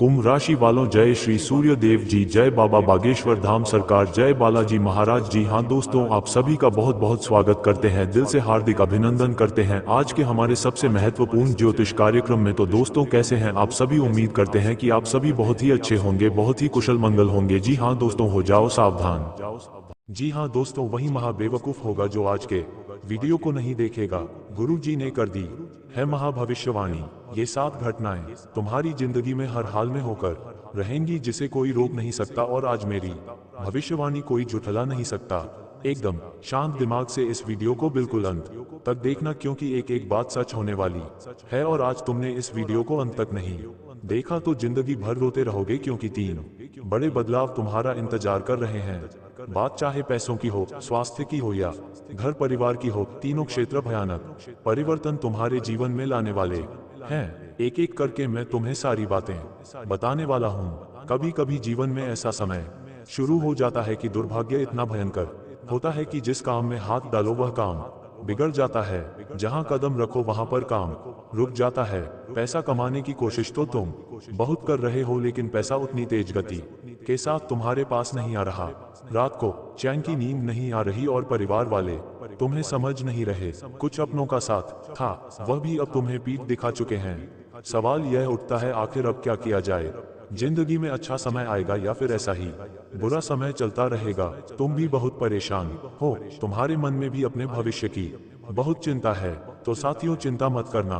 कुंभ राशि वालों, जय श्री सूर्य देव जी, जय बाबा बागेश्वर धाम सरकार, जय बालाजी महाराज जी। हाँ दोस्तों, आप सभी का बहुत बहुत स्वागत करते हैं, दिल से हार्दिक अभिनंदन करते हैं आज के हमारे सबसे महत्वपूर्ण ज्योतिष कार्यक्रम में। तो दोस्तों, कैसे हैं आप सभी? उम्मीद करते हैं कि आप सभी बहुत ही अच्छे होंगे, बहुत ही कुशल मंगल होंगे। जी हाँ दोस्तों, हो जाओ सावधान। जी हाँ दोस्तों, वही महाबेवकूफ होगा जो आज के वीडियो को नहीं देखेगा। गुरु जी ने कर दी है महाभविष्यवाणी। ये 7 घटनाएं तुम्हारी जिंदगी में हर हाल में होकर रहेंगी, जिसे कोई रोक नहीं सकता। और आज मेरी भविष्यवाणी कोई झुठला नहीं सकता। एकदम शांत दिमाग से इस वीडियो को बिल्कुल अंत तक देखना, क्योंकि एक एक बात सच होने वाली है। और आज तुमने इस वीडियो को अंत तक नहीं देखा तो जिंदगी भर रोते रहोगे, क्योंकि 3 बड़े बदलाव तुम्हारा इंतजार कर रहे हैं। बात चाहे पैसों की हो, स्वास्थ्य की हो या घर परिवार की हो, तीनों क्षेत्र भयानक परिवर्तन तुम्हारे जीवन में लाने वाले हैं। एक एक करके मैं तुम्हें सारी बातें बताने वाला हूँ। कभी कभी जीवन में ऐसा समय शुरू हो जाता है कि दुर्भाग्य इतना भयंकर होता है कि जिस काम में हाथ डालो वह काम बिगड़ जाता है। जहां कदम रखो वहां पर काम रुक जाता है। पैसा कमाने की कोशिश तो तुम बहुत कर रहे हो, लेकिन पैसा उतनी तेज गति के साथ तुम्हारे पास नहीं आ रहा। रात को चैन की नींद नहीं आ रही और परिवार वाले तुम्हें समझ नहीं रहे। कुछ अपनों का साथ था, वह भी अब तुम्हें पीठ दिखा चुके हैं। सवाल यह उठता है, आखिर अब क्या किया जाए? जिंदगी में अच्छा समय आएगा या फिर ऐसा ही बुरा समय चलता रहेगा? तुम भी बहुत परेशान हो, तुम्हारे मन में भी अपने भविष्य की बहुत चिंता है। तो साथियों, चिंता मत करना,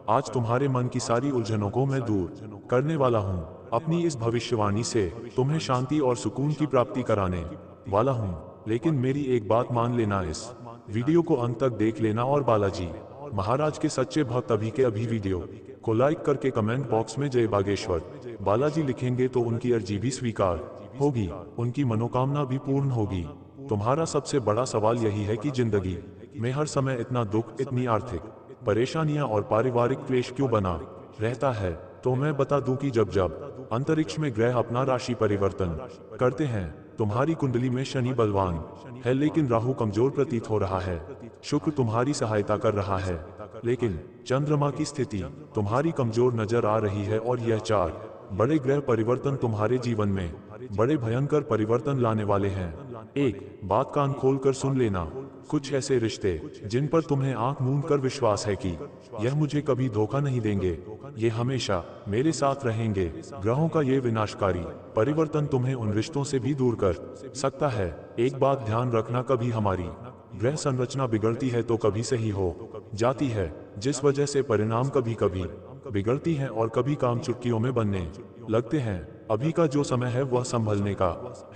आज तुम्हारे मन की सारी उलझनों को मैं दूर करने वाला हूँ। अपनी इस भविष्यवाणी से तुम्हें शांति और सुकून की प्राप्ति कराने वाला हूँ। लेकिन मेरी एक बात मान लेना, इस वीडियो को अंत तक देख लेना और बालाजी महाराज के सच्चे भक्त अभी के अभी वीडियो को लाइक करके कमेंट बॉक्स में जय बागेश्वर बालाजी लिखेंगे तो उनकी अर्जी भी स्वीकार होगी, उनकी मनोकामना भी पूर्ण होगी। तुम्हारा सबसे बड़ा सवाल यही है कि जिंदगी में हर समय इतना दुख, इतनी आर्थिक परेशानियां और पारिवारिक क्लेश क्यों बना रहता है? तो मैं बता दूं कि जब जब अंतरिक्ष में ग्रह अपना राशि परिवर्तन करते हैं, तुम्हारी कुंडली में शनि बलवान है लेकिन राहु कमजोर प्रतीत हो रहा है। शुक्र तुम्हारी सहायता कर रहा है, लेकिन चंद्रमा की स्थिति तुम्हारी कमजोर नजर आ रही है। और यह 4 बड़े ग्रह परिवर्तन तुम्हारे जीवन में बड़े भयंकर परिवर्तन लाने वाले हैं। एक बात कान खोलकर सुन लेना, कुछ ऐसे रिश्ते जिन पर तुम्हें आंख मूंद कर विश्वास है कि यह मुझे कभी धोखा नहीं देंगे, ये हमेशा मेरे साथ रहेंगे। ग्रहों का ये विनाशकारी परिवर्तन तुम्हें उन रिश्तों से भी दूर कर सकता है। एक बात ध्यान रखना, कभी हमारी ग्रह संरचना बिगड़ती है तो कभी सही हो जाती है, जिस वजह से परिणाम कभी कभी बिगड़ती हैं और कभी काम चुटकियों में बनने लगते हैं। अभी का जो समय है वह संभलने का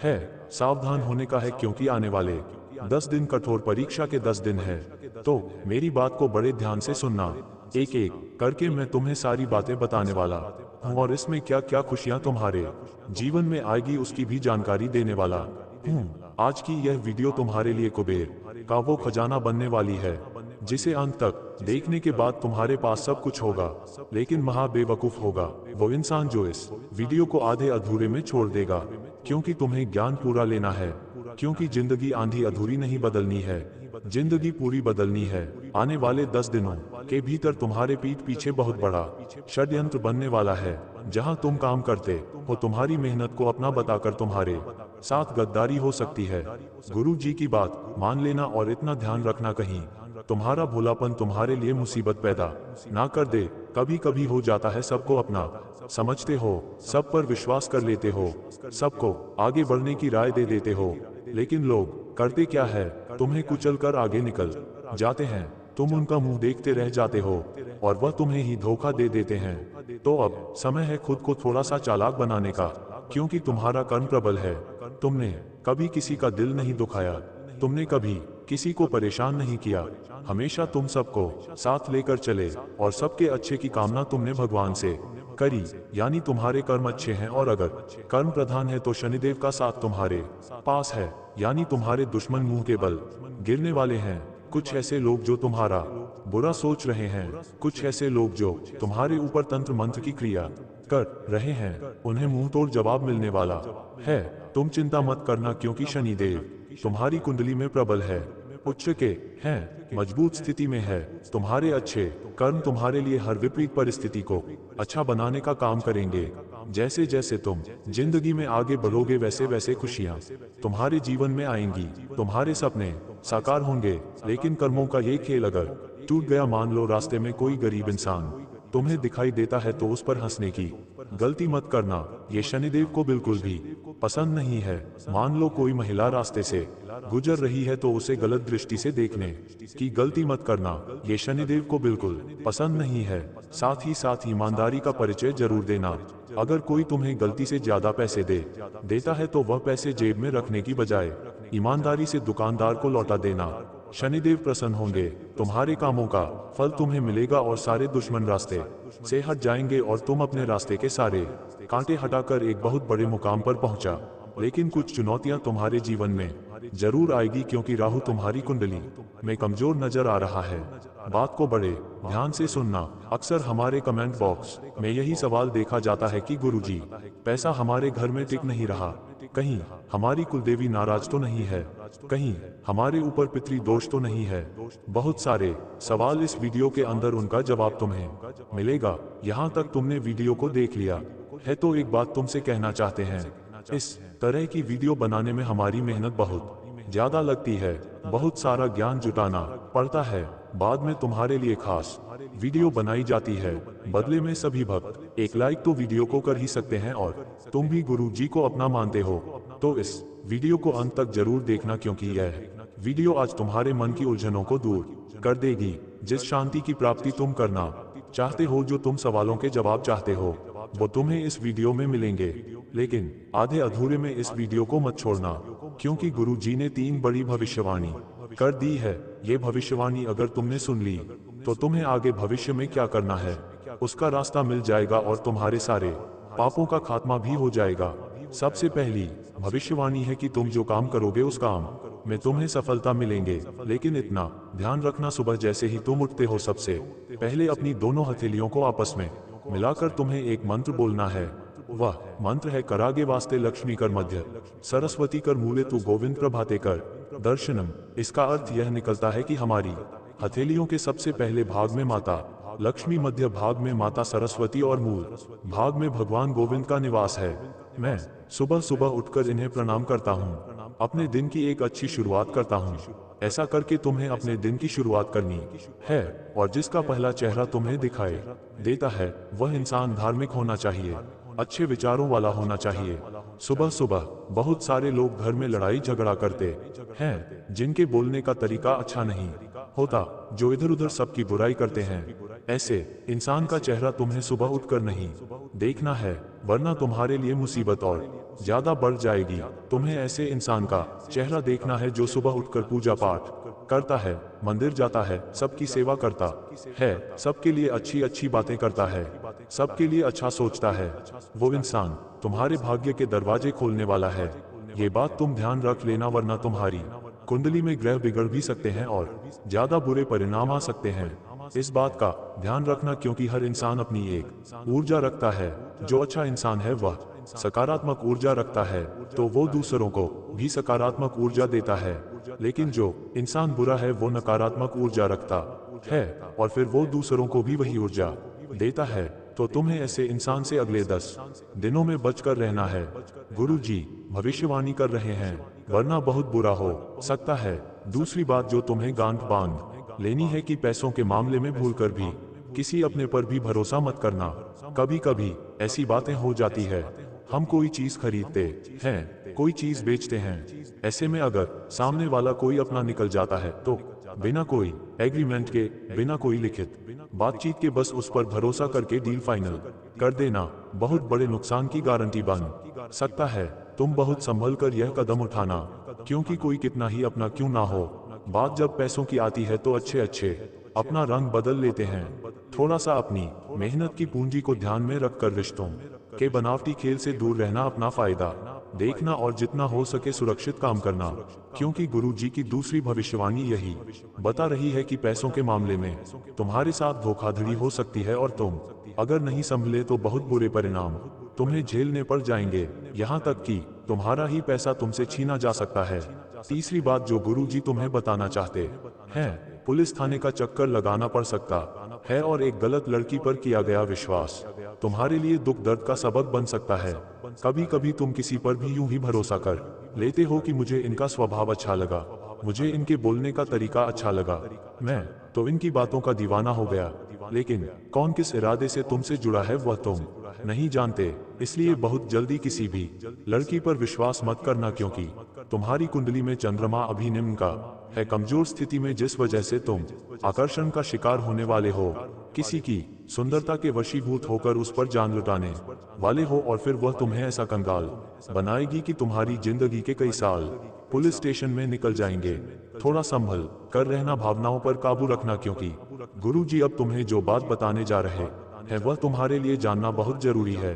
है, सावधान होने का है, क्योंकि आने वाले 10 दिन कठोर परीक्षा के 10 दिन है। तो मेरी बात को बड़े ध्यान से सुनना, एक एक करके मैं तुम्हें सारी बातें बताने वाला हूँ और इसमें क्या क्या खुशियाँ तुम्हारे जीवन में आएगी उसकी भी जानकारी देने वाला हूँ। आज की यह वीडियो तुम्हारे लिए कुबेर का वो खजाना बनने वाली है जिसे अंत तक देखने के बाद तुम्हारे पास सब कुछ होगा। लेकिन महाबेवकूफ होगा वो इंसान जो इस वीडियो को आधे अधूरे में छोड़ देगा, क्योंकि तुम्हें ज्ञान पूरा लेना है। क्योंकि जिंदगी आंधी अधूरी नहीं बदलनी है, जिंदगी पूरी बदलनी है। आने वाले 10 दिनों के भीतर तुम्हारे पीठ पीछे बहुत बड़ा षड्यंत्र बनने वाला है। जहां तुम काम करते हो, तुम्हारी मेहनत को अपना बताकर तुम्हारे साथ गद्दारी हो सकती है। गुरु जी की बात मान लेना और इतना ध्यान रखना, कहीं तुम्हारा भोलापन तुम्हारे लिए मुसीबत पैदा ना कर दे। कभी कभी हो जाता है, सबको अपना समझते हो, सब पर विश्वास कर लेते हो, सबको आगे बढ़ने की राय दे देते हो, लेकिन लोग करते क्या है, तुम्हें कुचल कर आगे निकल जाते हैं। तुम उनका मुंह देखते रह जाते हो और वह तुम्हें ही धोखा दे देते हैं। तो अब समय है खुद को थोड़ा सा चालाक बनाने का, क्योंकि तुम्हारा कर्म प्रबल है। तुमने कभी किसी का दिल नहीं दुखाया, तुमने कभी किसी को परेशान नहीं किया, हमेशा तुम सबको साथ लेकर चले और सबके अच्छे की कामना तुमने भगवान से करी। यानी तुम्हारे कर्म अच्छे हैं, और अगर कर्म प्रधान है तो शनिदेव का साथ तुम्हारे पास है। यानी तुम्हारे दुश्मन मुंह के बल गिरने वाले हैं। कुछ ऐसे लोग जो तुम्हारा बुरा सोच रहे हैं, कुछ ऐसे लोग जो तुम्हारे ऊपर तंत्र मंत्र की क्रिया कर रहे हैं, उन्हें मुंह तोड़ जवाब मिलने वाला है। तुम चिंता मत करना, क्योंकि शनिदेव तुम्हारी कुंडली में प्रबल है, उच्च के हैं, मजबूत स्थिति में है। तुम्हारे अच्छे कर्म तुम्हारे लिए हर विपरीत परिस्थिति को अच्छा बनाने का काम करेंगे। जैसे जैसे तुम जिंदगी में आगे बढ़ोगे वैसे वैसे खुशियाँ तुम्हारे जीवन में आएंगी। तुम्हारे सपने साकार होंगे। लेकिन कर्मों का ये खेल अगर टूट गया, मान लो रास्ते में कोई गरीब इंसान तुम्हें दिखाई देता है तो उस पर हंसने की गलती मत करना। ये शनिदेव को बिल्कुल भी पसंद नहीं है। मान लो कोई महिला रास्ते से गुजर रही है तो उसे गलत दृष्टि से देखने की गलती मत करना। ये शनिदेव को बिल्कुल पसंद नहीं है। साथ ही ईमानदारी का परिचय जरूर देना। अगर कोई तुम्हें गलती से ज्यादा पैसे देता है तो वह पैसे जेब में रखने की बजाय ईमानदारी से दुकानदार को लौटा देना। शनिदेव प्रसन्न होंगे। तुम्हारे कामों का फल तुम्हें मिलेगा और सारे दुश्मन रास्ते से हट जाएंगे और तुम अपने रास्ते के सारे कांटे हटाकर एक बहुत बड़े मुकाम पर पहुंचा। लेकिन कुछ चुनौतियां तुम्हारे जीवन में जरूर आएगी, क्योंकि राहु तुम्हारी कुंडली में कमजोर नजर आ रहा है। बात को बड़े ध्यान से सुनना। अक्सर हमारे कमेंट बॉक्स में यही सवाल देखा जाता है कि गुरुजी, पैसा हमारे घर में टिक नहीं रहा, कहीं हमारी कुलदेवी नाराज तो नहीं है, कहीं हमारे ऊपर पितृ दोष तो नहीं है। बहुत सारे सवाल, इस वीडियो के अंदर उनका जवाब तुम्हें मिलेगा। यहाँ तक तुमने वीडियो को देख लिया है तो एक बात तुमसे कहना चाहते हैं, इस तरह की वीडियो बनाने में हमारी मेहनत बहुत ज्यादा लगती है। बहुत सारा ज्ञान जुटाना पड़ता है। बाद में तुम्हारे लिए खास वीडियो बनाई जाती है। बदले में सभी भक्त एक लाइक तो वीडियो को कर ही सकते हैं, और तुम भी गुरु जी को अपना मानते हो तो इस वीडियो को अंत तक जरूर देखना, क्योंकि यह वीडियो आज तुम्हारे मन की उलझनों को दूर कर देगी। जिस शांति की प्राप्ति तुम करना चाहते हो, जो तुम सवालों के जवाब चाहते हो, वो तुम्हें इस वीडियो में मिलेंगे। लेकिन आधे अधूरे में इस वीडियो को मत छोड़ना, क्योंकि गुरु जी ने 3 बड़ी भविष्यवाणी कर दी है। ये भविष्यवाणी अगर तुमने सुन ली तो तुम्हें आगे भविष्य में क्या करना है उसका रास्ता मिल जाएगा और तुम्हारे सारे पापों का खात्मा भी हो जाएगा। सबसे पहली भविष्यवाणी है कि तुम जो काम करोगे उस काम में तुम्हें सफलता मिलेंगे। लेकिन इतना ध्यान रखना, सुबह जैसे ही तुम उठते हो सबसे पहले अपनी दोनों हथेलियों को आपस में मिलाकर तुम्हें एक मंत्र बोलना है। वह मंत्र है, करागे वास्ते लक्ष्मी कर मध्य सरस्वती कर मूले तू गोविंद प्रभाते कर दर्शनम। इसका अर्थ यह निकलता है कि हमारी हथेलियों के सबसे पहले भाग में माता लक्ष्मी, मध्य भाग में माता सरस्वती और मूल भाग में भगवान गोविंद का निवास है। मैं सुबह सुबह उठकर इन्हें प्रणाम करता हूँ, अपने दिन की एक अच्छी शुरुआत करता हूँ। ऐसा करके तुम्हें अपने दिन की शुरुआत करनी है, और जिसका पहला चेहरा तुम्हें दिखाई देता है वह इंसान धार्मिक होना चाहिए, अच्छे विचारों वाला होना चाहिए। सुबह सुबह बहुत सारे लोग घर में लड़ाई झगड़ा करते हैं, जिनके बोलने का तरीका अच्छा नहीं होता, जो इधर उधर सबकी बुराई करते हैं। ऐसे इंसान का चेहरा तुम्हें सुबह उठकर नहीं देखना है, वरना तुम्हारे लिए मुसीबत और ज्यादा बढ़ जाएगी। तुम्हें ऐसे इंसान का चेहरा देखना है जो सुबह उठकर पूजा पाठ करता है, मंदिर जाता है, सबकी सेवा करता है, सबके लिए अच्छी अच्छी बातें करता है, सबके लिए अच्छा सोचता है। वो इंसान तुम्हारे भाग्य के दरवाजे खोलने वाला है। ये बात तुम ध्यान रख लेना, वरना तुम्हारी कुंडली में ग्रह बिगड़ भी सकते हैं और ज्यादा बुरे परिणाम आ सकते हैं। इस बात का ध्यान रखना, क्योंकि हर इंसान अपनी एक ऊर्जा रखता है। जो अच्छा इंसान है वह सकारात्मक ऊर्जा रखता है, तो वो दूसरों को भी सकारात्मक ऊर्जा देता है। लेकिन जो इंसान बुरा है वो नकारात्मक ऊर्जा रखता है, और फिर वो दूसरों को भी वही ऊर्जा देता है। तो तुम्हें ऐसे इंसान से अगले 10 दिनों में बचकर रहना है। गुरु जी भविष्यवाणी कर रहे हैं, वरना बहुत बुरा हो सकता है। दूसरी बात जो तुम्हें गांठ बांध लेनी है कि पैसों के मामले में भूलकर भी किसी अपने पर भी भरोसा मत करना। कभी कभी ऐसी बातें हो जाती है, हम कोई चीज खरीदते हैं, कोई चीज बेचते हैं, ऐसे में अगर सामने वाला कोई अपना निकल जाता है तो बिना कोई एग्रीमेंट के, बिना कोई लिखित बातचीत के बस उस पर भरोसा करके डील फाइनल कर देना बहुत बड़े नुकसान की गारंटी बन सकता है। तुम बहुत संभल कर यह कदम उठाना, क्योंकि कोई कितना ही अपना क्यों ना हो, बात जब पैसों की आती है तो अच्छे अच्छे अपना रंग बदल लेते हैं। थोड़ा सा अपनी मेहनत की पूंजी को ध्यान में रखकर रिश्तों के बनावटी खेल से दूर रहना, अपना फायदा देखना और जितना हो सके सुरक्षित काम करना, क्योंकि गुरु जी की दूसरी भविष्यवाणी यही बता रही है कि पैसों के मामले में तुम्हारे साथ धोखाधड़ी हो सकती है, और तुम अगर नहीं संभले तो बहुत बुरे परिणाम तुम्हें झेलने पड़ जाएंगे, यहाँ तक कि तुम्हारा ही पैसा तुमसे छीना जा सकता है। तीसरी बात जो गुरु जी तुम्हें बताना चाहते हैं, पुलिस थाने का चक्कर लगाना पड़ सकता है और एक गलत लड़की पर किया गया विश्वास तुम्हारे लिए दुख दर्द का सबक बन सकता है। कभी कभी तुम किसी पर भी यूं ही भरोसा कर लेते हो कि मुझे इनका स्वभाव अच्छा लगा, मुझे इनके बोलने का तरीका अच्छा लगा, मैं तो इनकी बातों का दीवाना हो गया। लेकिन कौन किस इरादे से तुमसे जुड़ा है वह तुम नहीं जानते। इसलिए बहुत जल्दी किसी भी लड़की पर विश्वास मत करना, क्योंकि तुम्हारी कुंडली में चंद्रमा अभी निम्न का है, कमजोर स्थिति में, जिस वजह से तुम आकर्षण का शिकार होने वाले हो। किसी की सुंदरता के वशीभूत होकर उस पर जान लुटाने वाले हो, और फिर वह तुम्हें ऐसा कंगाल बनाएगी कि तुम्हारी जिंदगी के कई साल पुलिस स्टेशन में निकल जाएंगे। थोड़ा संभल कर रहना, भावनाओं पर काबू रखना, क्योंकि गुरुजी अब तुम्हें जो बात बताने जा रहे हैं वह तुम्हारे लिए जानना बहुत जरूरी है।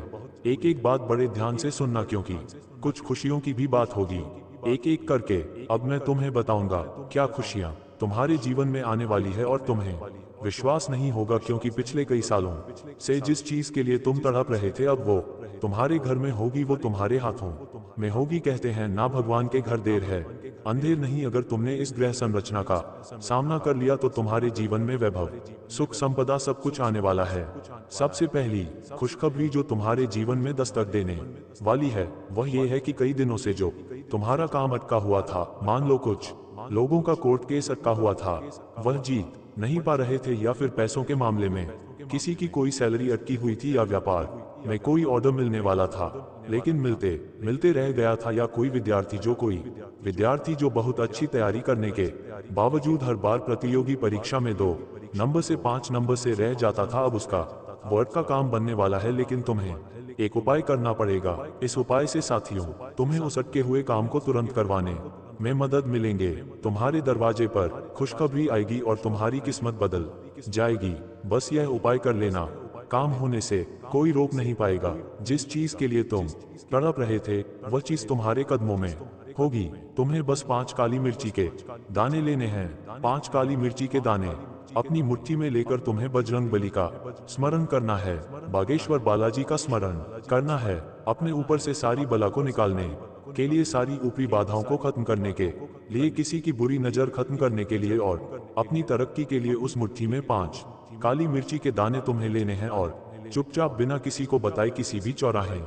एक एक बात बड़े ध्यान से सुनना, क्योंकि कुछ खुशियों की भी बात होगी। एक एक करके अब मैं तुम्हें बताऊंगा क्या खुशियां तुम्हारे जीवन में आने वाली है, और तुम्हें विश्वास नहीं होगा, क्योंकि पिछले कई सालों से जिस चीज के लिए तुम तड़प रहे थे अब वो तुम्हारे घर में होगी, वो तुम्हारे हाथों में होगी। कहते हैं ना, भगवान के घर देर है अंधेर नहीं। अगर तुमने इस ग्रह संरचना का सामना कर लिया तो तुम्हारे जीवन में वैभव, सुख, संपदा सब कुछ आने वाला है। सबसे पहली खुशखबरी जो तुम्हारे जीवन में दस्तक देने वाली है वह ये है कि कई दिनों से जो तुम्हारा काम अटका हुआ था, मान लो कुछ लोगों का कोर्ट केस अटका हुआ था, वह जीत नहीं पा रहे थे, या फिर पैसों के मामले में किसी की कोई सैलरी अटकी हुई थी, या व्यापार में कोई ऑर्डर मिलने वाला था लेकिन मिलते मिलते रह गया था, या कोई विद्यार्थी जो बहुत अच्छी तैयारी करने के बावजूद हर बार प्रतियोगी परीक्षा में 2 नंबर से 5 नंबर से रह जाता था। अब उसका बोर्ड का काम बनने वाला है, लेकिन तुम्हें एक उपाय करना पड़ेगा। इस उपाय से साथियों तुम्हें उस अटके हुए काम को तुरंत करवाने में मदद मिलेंगे। तुम्हारे दरवाजे पर खुशखबरी आएगी और तुम्हारी किस्मत बदल जाएगी। बस यह उपाय कर लेना, काम होने से कोई रोक नहीं पाएगा। जिस चीज के लिए तुम तड़प रहे थे वह चीज तुम्हारे कदमों में होगी। तुम्हें बस 5 काली मिर्ची के दाने लेने हैं। 5 काली मिर्ची के दाने अपनी मुट्ठी में लेकर तुम्हें बजरंग बली का स्मरण करना है, बागेश्वर बालाजी का स्मरण करना है। अपने ऊपर से सारी बला को निकालने के लिए, सारी ऊपरी बाधाओं को खत्म करने के लिए, किसी की बुरी नजर खत्म करने के लिए और अपनी तरक्की के लिए उस मुट्ठी में 5 काली मिर्ची के दाने तुम्हें लेने हैं और चुपचाप बिना किसी को बताए किसी भी चौराहे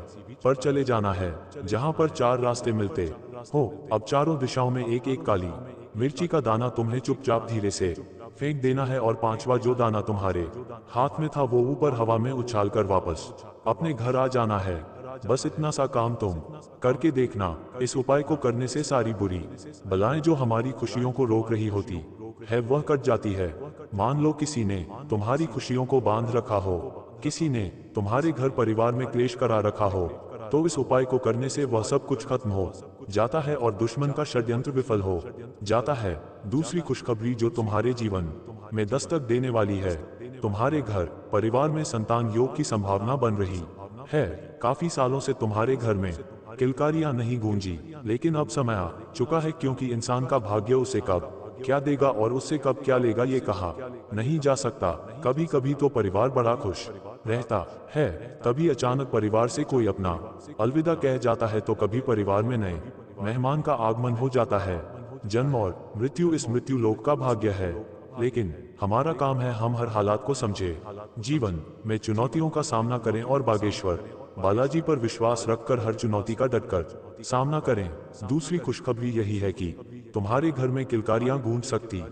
पर चले जाना है जहां पर 4 रास्ते मिलते हो। अब चारों दिशाओं में एक एक काली मिर्ची का दाना तुम्हें चुपचाप धीरे से फेंक देना है, और 5वां जो दाना तुम्हारे हाथ में था वो ऊपर हवा में उछाल कर वापस अपने घर आ जाना है। बस इतना सा काम तुम करके देखना। इस उपाय को करने से सारी बुरी बलाएं जो हमारी खुशियों को रोक रही होती है वह कट जाती है। मान लो किसी ने तुम्हारी खुशियों को बांध रखा हो, किसी ने तुम्हारे घर परिवार में क्लेश करा रखा हो, तो इस उपाय को करने से वह सब कुछ खत्म हो जाता है और दुश्मन का षड्यंत्र विफल हो जाता है। दूसरी खुशखबरी जो तुम्हारे जीवन में दस्तक देने वाली है, तुम्हारे घर परिवार में संतान योग की संभावना बन रही है। काफी सालों से तुम्हारे घर में किलकारियां नहीं गूंजी, लेकिन अब समय आ चुका है, क्योंकि इंसान का भाग्य उसे कब क्या देगा और उससे कब क्या लेगा ये कहा नहीं जा सकता। कभी कभी तो परिवार बड़ा खुश रहता है, तभी अचानक परिवार से कोई अपना अलविदा कह जाता है, तो कभी परिवार में नए मेहमान का आगमन हो जाता है। जन्म और मृत्यु इस मृत्यु लोक का भाग्य है, लेकिन हमारा काम है हम हर हालात को समझे, जीवन में चुनौतियों का सामना करें और बागेश्वर बालाजी पर विश्वास रखकर हर चुनौती का डटकर सामना करें। दूसरी खुशखबरी यही है कि तुम्हारे घर में किलकारियां गूंज सकती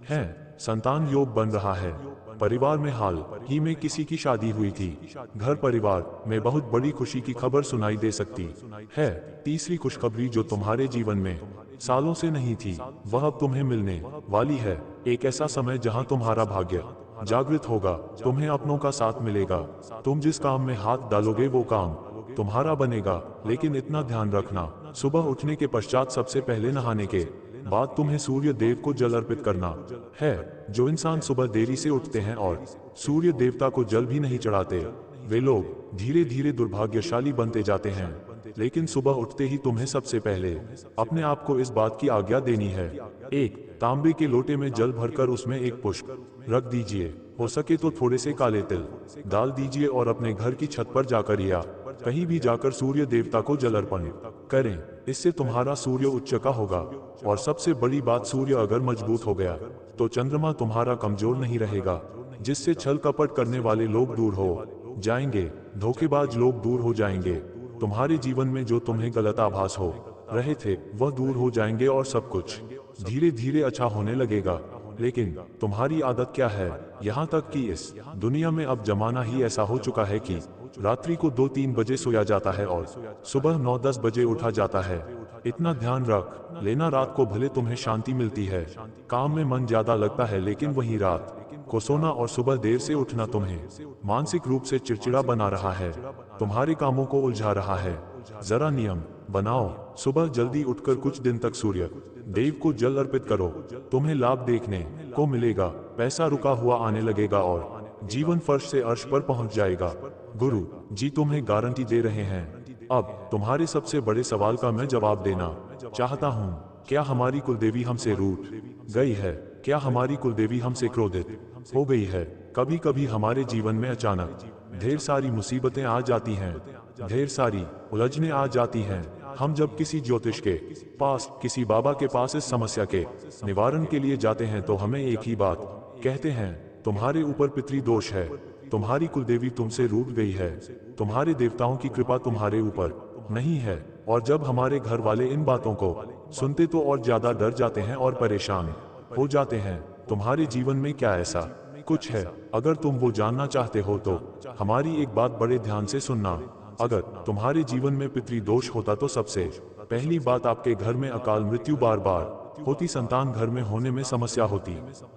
हैं, संतान योग बन रहा है। परिवार में हाल ही में किसी की शादी हुई थी, घर परिवार में बहुत बड़ी खुशी की खबर सुनाई दे सकती है। तीसरी खुशखबरी जो तुम्हारे जीवन में सालों से नहीं थी वह अब तुम्हें मिलने वाली है। एक ऐसा समय जहां तुम्हारा भाग्य जागृत होगा, तुम्हें अपनों का साथ मिलेगा। तुम जिस काम में हाथ डालोगे वो काम तुम्हारा बनेगा, लेकिन इतना ध्यान रखना, सुबह उठने के पश्चात सबसे पहले नहाने के बाद तुम्हें सूर्य देव को जल अर्पित करना है। जो इंसान सुबह देरी से उठते हैं और सूर्य देवता को जल भी नहीं चढ़ाते, वे लोग धीरे धीरे दुर्भाग्यशाली बनते जाते हैं। लेकिन सुबह उठते ही तुम्हें सबसे पहले अपने आप को इस बात की आज्ञा देनी है, एक तांबे के लोटे में जल भरकर उसमें एक पुष्प रख दीजिए, हो सके तो थोड़े से काले तिल डाल दीजिए और अपने घर की छत पर जाकर या कहीं भी जाकर सूर्य देवता को जल अर्पण करें। इससे तुम्हारा सूर्य उच्च का होगा, और सबसे बड़ी बात, सूर्य अगर मजबूत हो गया तो चंद्रमा तुम्हारा कमजोर नहीं रहेगा, जिससे छल कपट करने वाले लोग दूर हो जाएंगे। धोखेबाज लोग दूर हो जाएंगे। तुम्हारे जीवन में जो तुम्हें गलत आभास हो रहे थे वह दूर हो जाएंगे और सब कुछ धीरे धीरे अच्छा होने लगेगा। लेकिन तुम्हारी आदत क्या है? यहाँ तक कि इस दुनिया में अब जमाना ही ऐसा हो चुका है कि रात्रि को 2-3 बजे सोया जाता है और सुबह 9-10 बजे उठा जाता है। इतना ध्यान रख लेना, रात को भले तुम्हें शांति मिलती है, काम में मन ज्यादा लगता है, लेकिन वही रात को सोना और सुबह देर से उठना तुम्हें मानसिक रूप से चिड़चिड़ा बना रहा है, तुम्हारे कामों को उलझा रहा है। जरा नियम बनाओ, सुबह जल्दी उठकर कुछ दिन तक सूर्य देव को जल अर्पित करो, तुम्हें लाभ देखने को मिलेगा, पैसा रुका हुआ आने लगेगा और जीवन फर्श से अर्श पर पहुंच जाएगा। गुरु जी तुम्हें गारंटी दे रहे हैं। अब तुम्हारे सबसे बड़े सवाल का मैं जवाब देना चाहता हूँ। क्या हमारी कुलदेवी हमसे रूठ गई है? क्या हमारी कुलदेवी हमसे क्रोधित हो गई है? कभी कभी हमारे जीवन में अचानक ढेर सारी मुसीबतें आ जाती हैं, ढेर सारी उलझने आ जाती हैं। हम जब किसी ज्योतिष के पास, किसी बाबा के पास इस समस्या के निवारण के लिए जाते हैं तो हमें एक ही बात कहते हैं, तुम्हारे ऊपर पितृ दोष है, तुम्हारी कुलदेवी तुमसे रूठ गई है, तुम्हारे देवताओं की कृपा तुम्हारे ऊपर नहीं है। और जब हमारे घर वाले इन बातों को सुनते तो और ज्यादा डर जाते हैं और परेशान हो जाते हैं। तुम्हारे जीवन में क्या ऐसा कुछ है? अगर तुम वो जानना चाहते हो तो हमारी एक बात बड़े ध्यान से सुनना। अगर तुम्हारे जीवन में पितृ दोष होता तो सबसे पहली बात आपके घर में अकाल मृत्यु बार बार होती, संतान घर में होने में समस्या होती,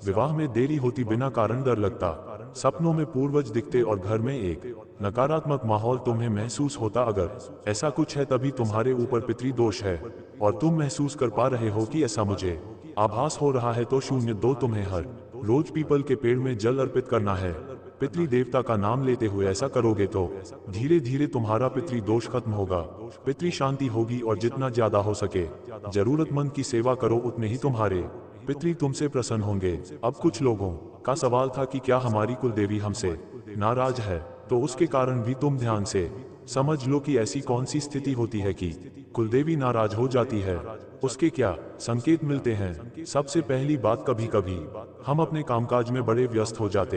विवाह में देरी होती, बिना कारण डर लगता, सपनों में पूर्वज दिखते और घर में एक नकारात्मक माहौल तुम्हें महसूस होता। अगर ऐसा कुछ है तभी तुम्हारे ऊपर पितृ दोष है और तुम महसूस कर पा रहे हो कि ऐसा मुझे आभास हो रहा है तो 02 तुम्हें हर रोज पीपल के पेड़ में जल अर्पित करना है। पितृ देवता का नाम लेते हुए ऐसा करोगे तो धीरे धीरे तुम्हारा पितृ दोष खत्म होगा, पितृ शांति होगी और जितना ज्यादा हो सके जरूरतमंद की सेवा करो, उतने ही तुम्हारे पितृ तुमसे प्रसन्न होंगे। अब कुछ लोगों का सवाल था कि क्या हमारी कुलदेवी हमसे नाराज है? तो उसके कारण भी तुम ध्यान से समझ लो कि ऐसी कौन सी स्थिति होती है कि कुलदेवी नाराज हो जाती है। उसके क्या संकेत मिलते हैं? सबसे पहली बात, कभी कभी हम अपने कामकाज में बड़े व्यस्त हो जाते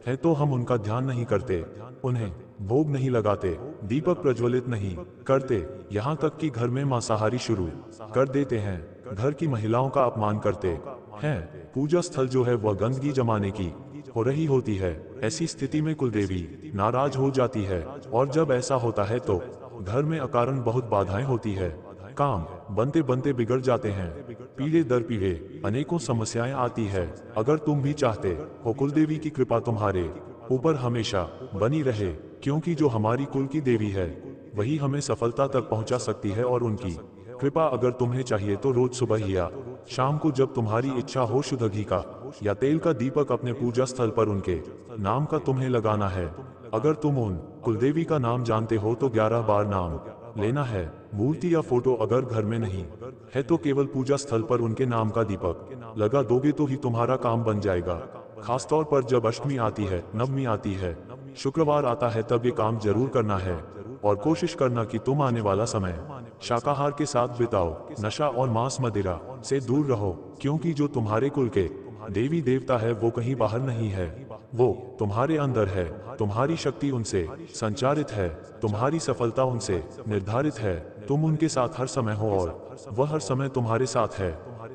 हैं तो हम उनका ध्यान नहीं करते, उन्हें भोग नहीं लगाते, दीपक प्रज्वलित नहीं करते, यहाँ तक कि घर में मांसाहारी शुरू कर देते हैं, घर की महिलाओं का अपमान करते हैं, पूजा स्थल जो है वह गंदगी जमाने की हो रही होती है। ऐसी स्थिति में कुलदेवी नाराज हो जाती है और जब ऐसा होता है तो घर में अकारण बहुत बाधाएं होती है, काम बनते बनते बिगड़ जाते हैं, पीढ़े दर पीढ़े अनेकों समस्याएं आती है। अगर तुम भी चाहते हो कुलदेवी की कृपा तुम्हारे ऊपर हमेशा बनी रहे, क्योंकि जो हमारी कुल की देवी है वही हमें सफलता तक पहुंचा सकती है और उनकी कृपा अगर तुम्हें चाहिए तो रोज सुबह या शाम को जब तुम्हारी इच्छा हो शुद्ध घी का या तेल का दीपक अपने पूजा स्थल पर उनके नाम का तुम्हें लगाना है। अगर तुम उन कुलदेवी का नाम जानते हो तो 11 बार नाम लेना है। मूर्ति या फोटो अगर घर में नहीं है तो केवल पूजा स्थल पर उनके नाम का दीपक लगा दोगे तो ही तुम्हारा काम बन जाएगा। खासतौर पर जब अष्टमी आती है, नवमी आती है, शुक्रवार आता है, तब ये काम जरूर करना है और कोशिश करना कि तुम आने वाला समय शाकाहार के साथ बिताओ, नशा और मांस मदिरा से दूर रहो, क्योंकि जो तुम्हारे कुल के देवी देवता है वो कहीं बाहर नहीं है, वो तुम्हारे अंदर है। तुम्हारी शक्ति उनसे संचारित है, तुम्हारी सफलता उनसे निर्धारित है। तुम उनके साथ हर समय हो और वह हर समय तुम्हारे साथ है।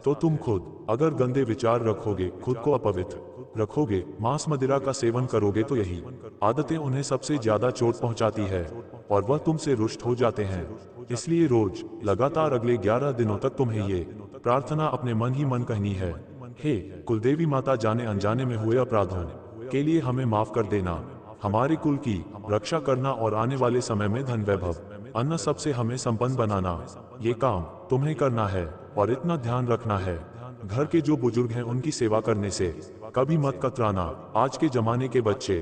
तो तुम खुद अगर गंदे विचार रखोगे, खुद को अपवित्र रखोगे, मांस मदिरा का सेवन करोगे तो यही आदतें उन्हें सबसे ज्यादा चोट पहुंचाती है और वह तुमसे रुष्ट हो जाते हैं। इसलिए रोज लगातार अगले 11 दिनों तक तुम्हें ये प्रार्थना अपने मन ही मन कहनी है, हे कुलदेवी माता, जाने अनजाने में हुए अपराधों के लिए हमें माफ कर देना, हमारे कुल की रक्षा करना और आने वाले समय में धन वैभव अन्न सबसे हमें संपन्न बनाना। ये काम तुम्हें करना है और इतना ध्यान रखना है, घर के जो बुजुर्ग हैं उनकी सेवा करने से कभी मत कतराना। आज के जमाने के बच्चे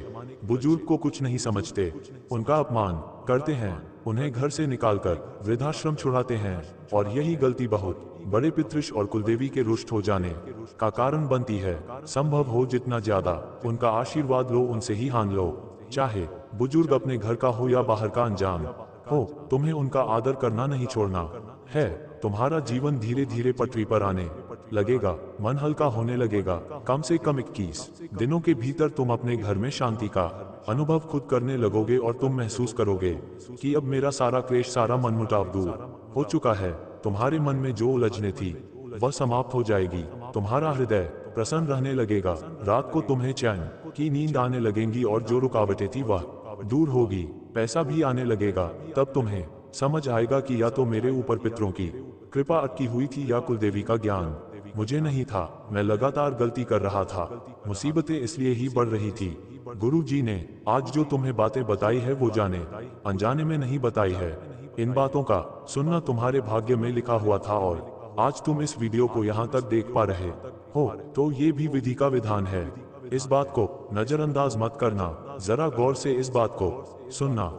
बुजुर्ग को कुछ नहीं समझते, उनका अपमान करते हैं, उन्हें घर से निकालकर वृद्धाश्रम छुड़ाते हैं और यही गलती बहुत बड़े पितृष और कुलदेवी के रुष्ट हो जाने का कारण बनती है। संभव हो जितना ज्यादा उनका आशीर्वाद लो, उनसे ही हान लो, चाहे बुजुर्ग अपने घर का हो या बाहर का अनजान हो। तुम्हें उनका आदर करना नहीं छोड़ना है। तुम्हारा जीवन धीरे धीरे पटरी पर आने लगेगा, मन हल्का होने लगेगा। कम से कम 21 दिनों के भीतर तुम अपने घर में शांति का अनुभव खुद करने लगोगे और तुम महसूस करोगे कि अब मेरा सारा क्लेश, सारा मनमुटाव दूर हो चुका है। तुम्हारे मन में जो उलझने थी वह समाप्त हो जाएगी। तुम्हारा हृदय प्रसन्न रहने लगेगा। रात को तुम्हें चैन की नींद आने लगेंगी और जो रुकावटें थी वह दूर होगी। पैसा भी आने लगेगा। तब तुम्हें समझ आएगा कि या तो मेरे ऊपर पितरों की कृपा अटकी हुई थी या कुलदेवी का ज्ञान मुझे नहीं था। मैं लगातार गलती कर रहा था। मुसीबतें इसलिए ही बढ़ रही थी। गुरु जी ने आज जो तुम्हें बातें बताई है वो जाने अनजाने में नहीं बताई है। इन बातों का सुनना तुम्हारे भाग्य में लिखा हुआ था और आज तुम इस वीडियो को यहाँ तक देख पा रहे हो तो ये भी विधि का विधान है। इस बात को नजरअंदाज मत करना, जरा गौर से इस बात को सुनना।